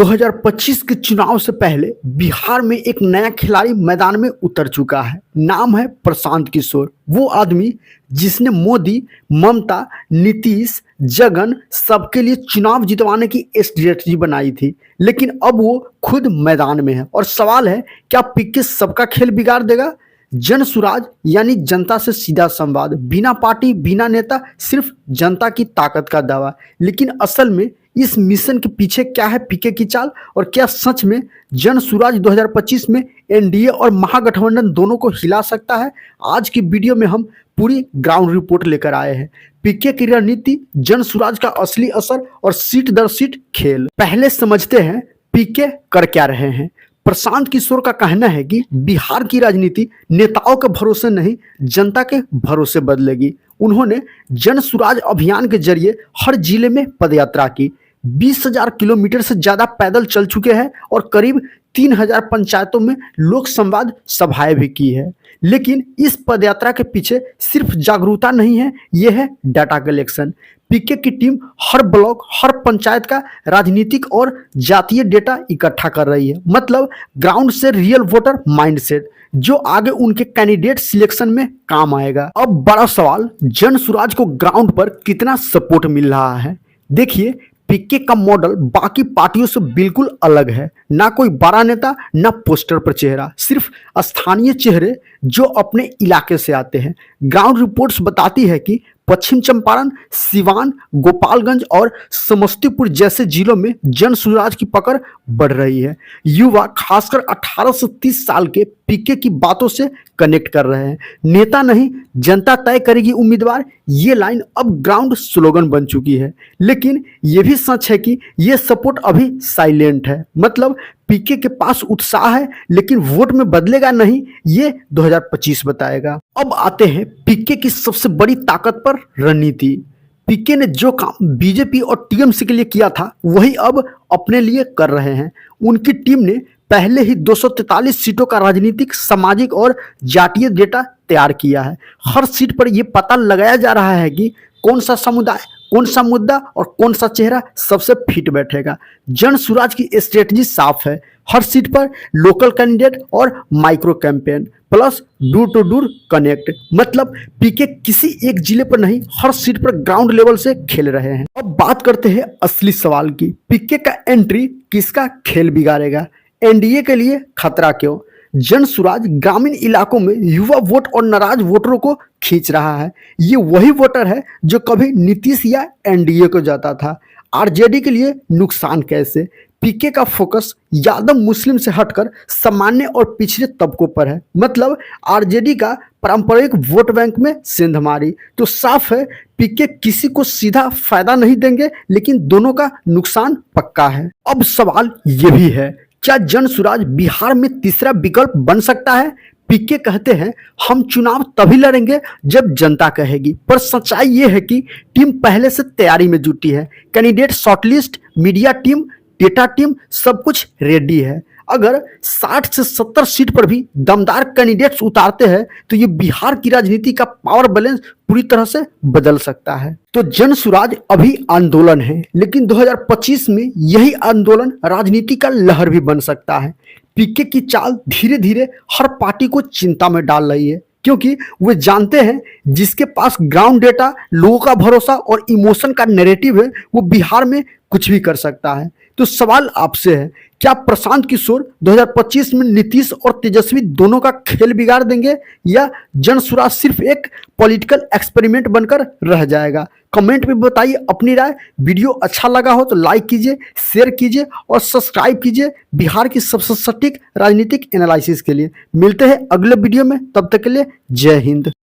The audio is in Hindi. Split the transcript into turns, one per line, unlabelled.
2025 के चुनाव से पहले बिहार में एक नया खिलाड़ी मैदान में उतर चुका है। नाम है प्रशांत किशोर। वो आदमी जिसने मोदी, ममता, नीतीश, जगन सबके लिए चुनाव जितवाने की स्ट्रेटजी बनाई थी, लेकिन अब वो खुद मैदान में है। और सवाल है, क्या पीके सबका खेल बिगाड़ देगा? जन सुराज यानी जनता से सीधा संवाद, बिना पार्टी, बिना नेता, सिर्फ जनता की ताकत का दावा। लेकिन असल में इस मिशन के पीछे क्या है पीके की चाल, और क्या सच में जन सुराज 2025 में एनडीए और महागठबंधन दोनों को हिला सकता है? आज की वीडियो में हम पूरी ग्राउंड रिपोर्ट लेकर आए हैं। पीके की रणनीति, जन सुराज का असली असर और सीट दर सीट खेल। पहले समझते हैं पीके कर क्या रहे हैं। प्रशांत किशोर का कहना है कि बिहार की राजनीति नेताओं के भरोसे नहीं, जनता के भरोसे बदलेगी। उन्होंने जन सुराज अभियान के जरिए हर जिले में पदयात्रा की, 20,000 किलोमीटर से ज्यादा पैदल चल चुके हैं और करीब 3,000 पंचायतों में लोक संवाद सभाएं भी की है। लेकिन इस पदयात्रा के पीछे सिर्फ जागरूकता नहीं है, यह है डाटा कलेक्शन। पीके की टीम हर ब्लॉक, हर पंचायत का राजनीतिक और जातीय डेटा इकट्ठा कर रही है। मतलब ग्राउंड से रियल वोटर माइंडसेट, जो आगे उनके कैंडिडेट सिलेक्शन में काम आएगा। अब बड़ा सवाल, जन सुराज को ग्राउंड पर कितना सपोर्ट मिल रहा है? देखिए, पीके का मॉडल बाकी पार्टियों से बिल्कुल अलग है। ना कोई बड़ा नेता, ना पोस्टर पर चेहरा, सिर्फ स्थानीय चेहरे जो अपने इलाके से आते हैं। ग्राउंड रिपोर्ट्स बताती है कि पश्चिम चंपारण, सिवान, गोपालगंज और समस्तीपुर जैसे जिलों में जन सुराज की पकड़ बढ़ रही है। युवा, खासकर 18 से 30 साल के, पीके की बातों से कनेक्ट कर रहे हैं। नेता नहीं, जनता तय करेगी उम्मीदवार, ये लाइन अब ग्राउंड स्लोगन बन चुकी है। लेकिन ये भी सच है कि ये सपोर्ट अभी साइलेंट है। मतलब पीके के पास उत्साह है, लेकिन वोट में बदलेगा नहीं, ये 2025 बताएगा। अब आते हैं पीके की सबसे बड़ी ताकत पर, रणनीति। पीके ने जो काम बीजेपी और टीएमसी के लिए किया था, वही अब अपने लिए कर रहे हैं। उनकी टीम ने पहले ही 243 सीटों का राजनीतिक, सामाजिक और जातीय डेटा तैयार किया है। हर सीट पर यह पता लगाया जा रहा है कि कौन सा समुदाय, कौन सा मुद्दा और कौन सा चेहरा सबसे फिट बैठेगा। जन सुराज की स्ट्रेटजी साफ है। हर सीट पर लोकल कैंडिडेट और micro campaign plus door to door connect. मतलब पीके किसी एक जिले पर नहीं, हर सीट पर ग्राउंड लेवल से खेल रहे हैं। अब बात करते हैं असली सवाल की, पीके का एंट्री किसका खेल बिगाड़ेगा? एनडीए के लिए खतरा क्यों? जन सुराज ग्रामीण इलाकों में युवा वोट और नाराज वोटरों को खींच रहा है। ये वही वोटर है जो कभी नीतीश या एनडीए को जाता था। आरजेडी के लिए नुकसान कैसे? पीके का फोकस यादव मुस्लिम से हटकर सामान्य और पिछड़े तबकों पर है। मतलब आरजेडी का पारंपरिक वोट बैंक में सेंधमारी। तो साफ है, पीके किसी को सीधा फायदा नहीं देंगे, लेकिन दोनों का नुकसान पक्का है। अब सवाल ये भी है, क्या जन सुराज बिहार में तीसरा विकल्प बन सकता है? पीके कहते हैं, हम चुनाव तभी लड़ेंगे जब जनता कहेगी। पर सच्चाई ये है कि टीम पहले से तैयारी में जुटी है। Candidate shortlist, media team, data team, सब कुछ रेडी है। अगर 60 से 70 सीट पर भी दमदार कैंडिडेट्स उतारते हैं, तो ये बिहार की राजनीति का पावर बैलेंस पूरी तरह से बदल सकता है। तो जन सुराज अभी आंदोलन है, लेकिन 2025 में यही आंदोलन राजनीति का लहर भी बन सकता है। पीके की चाल धीरे धीरे हर पार्टी को चिंता में डाल रही है, क्योंकि वे जानते हैं जिसके पास ग्राउंड डेटा, लोगों का भरोसा और इमोशन का नैरेटिव है, वो बिहार में कुछ भी कर सकता है। तो सवाल आपसे है, क्या प्रशांत किशोर 2025 में नीतीश और तेजस्वी दोनों का खेल बिगाड़ देंगे, या जन सुराज सिर्फ एक पॉलिटिकल एक्सपेरिमेंट बनकर रह जाएगा? कमेंट में बताइए अपनी राय। वीडियो अच्छा लगा हो तो लाइक कीजिए, शेयर कीजिए और सब्सक्राइब कीजिए बिहार की सबसे सटीक राजनीतिक एनालिसिस के लिए। मिलते हैं अगले वीडियो में, तब तक के लिए जय हिंद।